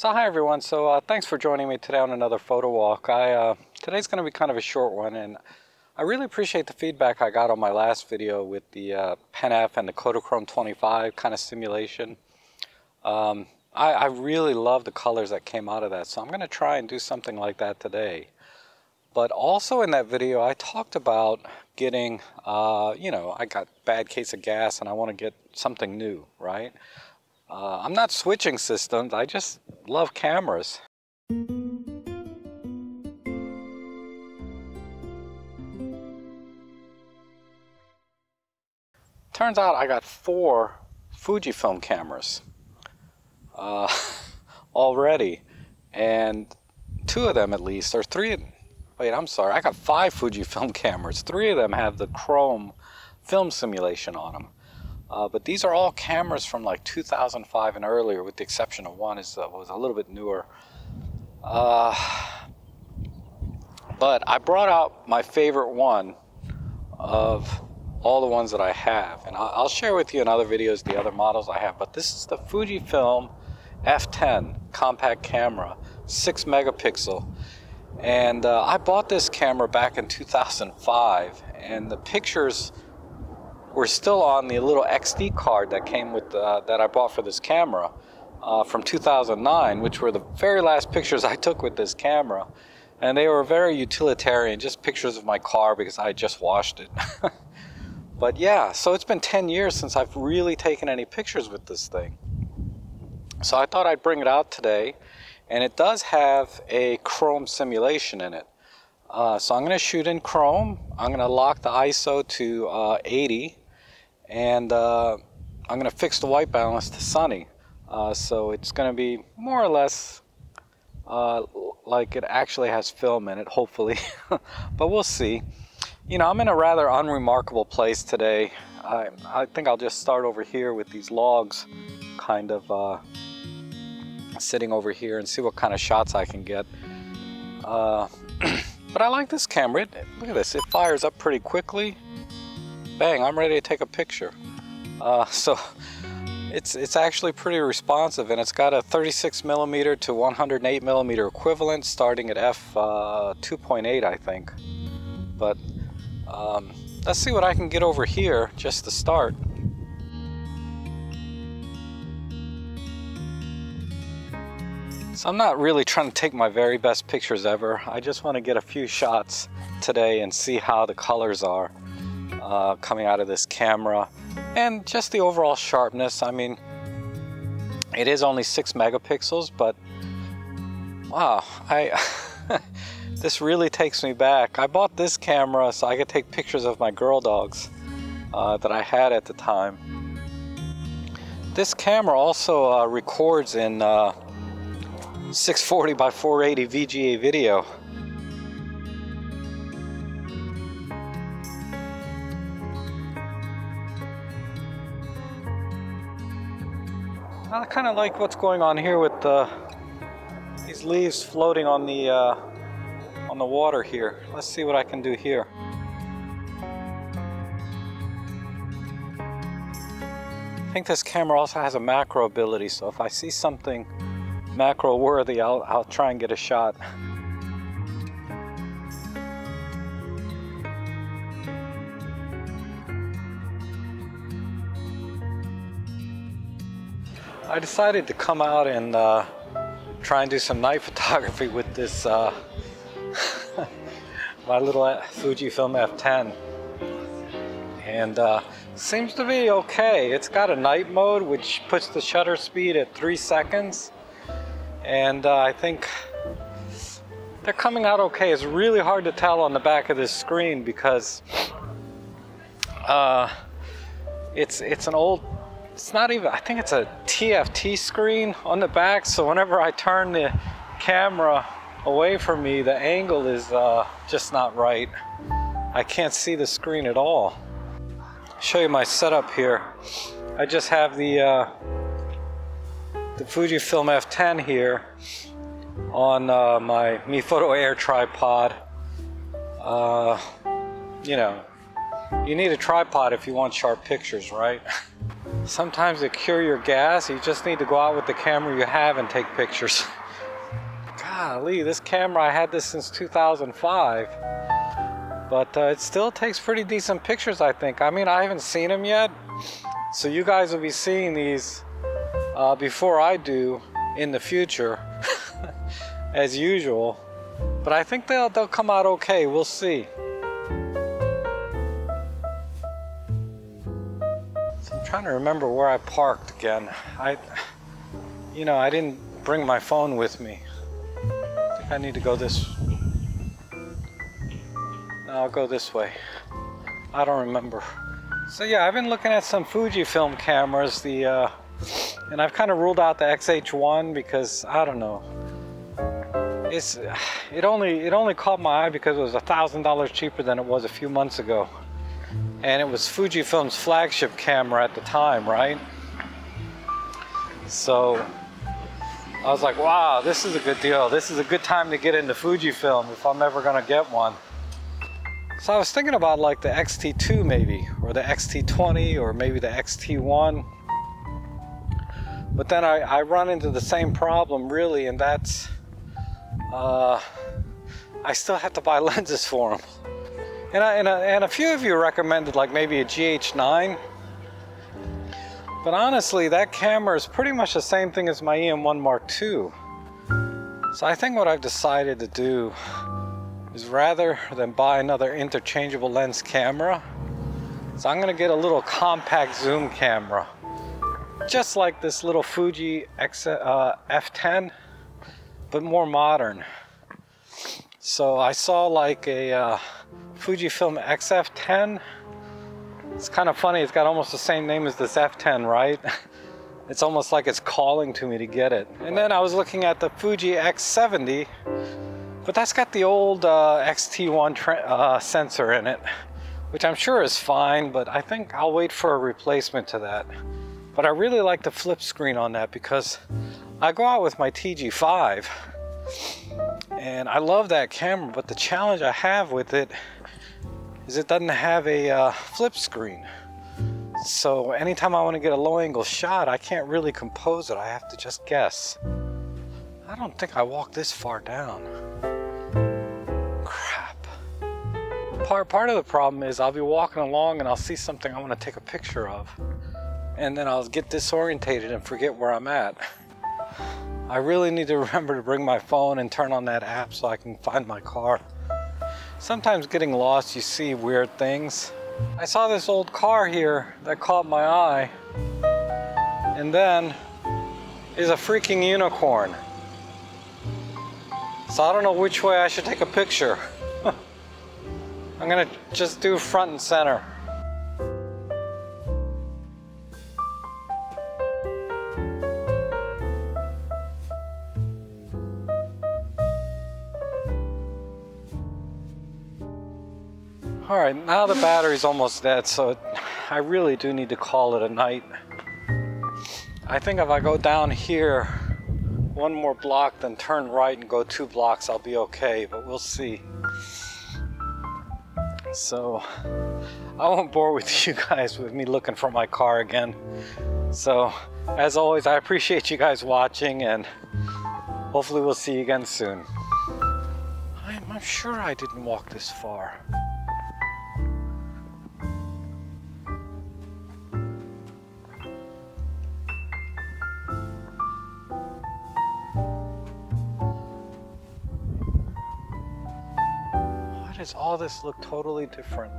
So hi everyone, thanks for joining me today on another photo walk. Today's going to be kind of a short one, and I really appreciate the feedback I got on my last video with the Pen F and the Kodachrome 25 kind of simulation. I really love the colors that came out of that, so I'm going to try and do something like that today. But also in that video I talked about getting, I got a bad case of gas and I want to get something new, right? I'm not switching systems, I just love cameras. Turns out I got 4 Fujifilm cameras already, and 2 of them at least, or 3, wait, I'm sorry, I got 5 Fujifilm cameras. 3 of them have the Chrome film simulation on them. But these are all cameras from like 2005 and earlier, with the exception of one was a little bit newer. But I brought out my favorite one of all the ones that I have, and I'll share with you in other videos the other models I have. But this is the Fujifilm F10 compact camera, 6 megapixel, and I bought this camera back in 2005, and the pictures were still on the little XD card that came with that I bought for this camera from 2009, which were the very last pictures I took with this camera, and they were very utilitarian, just pictures of my car because I just washed it. But yeah, so it's been 10 years since I've really taken any pictures with this thing, so I thought I'd bring it out today. And it does have a Chrome simulation in it. So I'm going to shoot in Chrome. I'm going to lock the ISO to 80, and I'm going to fix the white balance to sunny. So it's going to be more or less like it actually has film in it, hopefully. But we'll see. You know, I'm in a rather unremarkable place today. I think I'll just start over here with these logs, kind of sitting over here, and see what kind of shots I can get. But I like this camera. Look at this, it fires up pretty quickly. Bang, I'm ready to take a picture. So it's actually pretty responsive, and it's got a 36mm to 108mm equivalent starting at f2.8, I think. But let's see what I can get over here just to start. So I'm not really trying to take my very best pictures ever. I just want to get a few shots today and see how the colors are coming out of this camera, and just the overall sharpness. I mean, it is only 6 megapixels, but wow, this really takes me back. I bought this camera so I could take pictures of my girl dogs that I had at the time. This camera also records in 640 by 480 VGA video. I kind of like what's going on here with these leaves floating on the water here. Let's see what I can do here. I think this camera also has a macro ability, so if I see something macro worthy, I'll try and get a shot. I decided to come out and try and do some night photography with this my little Fujifilm F10, and seems to be okay. It's got a night mode which puts the shutter speed at 3 seconds. And I think they're coming out okay. It's really hard to tell on the back of this screen because it's an old, it's not even, I think it's a TFT screen on the back, so whenever I turn the camera away from me, the angle is just not right. I can't see the screen at all. I'll show you my setup here. I just have the Fujifilm F10 here on my Mefoto Air tripod. You know, you need a tripod if you want sharp pictures, right? Sometimes to cure your gas, you just need to go out with the camera you have and take pictures. Golly, this camera, I had this since 2005. But it still takes pretty decent pictures, I think. I mean, I haven't seen them yet. So you guys will be seeing these before I do in the future, as usual. But I think they'll come out okay. We'll see. So I'm trying to remember where I parked again. I didn't bring my phone with me. I think I need to go this. No, I'll go this way. I don't remember. So yeah, I've been looking at some Fujifilm cameras. And I've kind of ruled out the XH1 because I don't know. It only caught my eye because it was $1,000 cheaper than it was a few months ago, and it was Fujifilm's flagship camera at the time, right? So I was like, wow, this is a good deal. This is a good time to get into Fujifilm if I'm ever gonna get one. So I was thinking about like the XT2 maybe, or the XT20, or maybe the XT1. But then I run into the same problem really, and that's I still have to buy lenses for them. And a few of you recommended like maybe a GH9. But honestly, that camera is pretty much the same thing as my EM1 Mark II. So I think what I've decided to do is, rather than buy another interchangeable lens camera, so I'm gonna get a little compact zoom camera, just like this little Fuji F10, but more modern. So I saw like a Fujifilm XF10. It's kind of funny, it's got almost the same name as this F10, right? It's almost like it's calling to me to get it. And then I was looking at the Fuji X70, but that's got the old XT1 sensor in it, which I'm sure is fine, but I think I'll wait for a replacement to that. But I really like the flip screen on that because I go out with my TG5 and I love that camera, but the challenge I have with it is it doesn't have a flip screen. So anytime I want to get a low angle shot, I can't really compose it. I have to just guess. I don't think I walked this far down. Crap. Part of the problem is I'll be walking along and I'll see something I want to take a picture of, and then I'll get disorientated and forget where I'm at. I really need to remember to bring my phone and turn on that app so I can find my car. Sometimes getting lost, you see weird things. I saw this old car here that caught my eye, and then is a freaking unicorn. So I don't know which way I should take a picture. I'm gonna just do front and center. All right, now the battery's almost dead, so I really do need to call it a night. I think if I go down here one more block, then turn right and go 2 blocks, I'll be okay, but we'll see. So I won't bore with you guys with me looking for my car again. So as always, I appreciate you guys watching, and hopefully we'll see you again soon. I'm sure I didn't walk this far. Why does all this look totally different?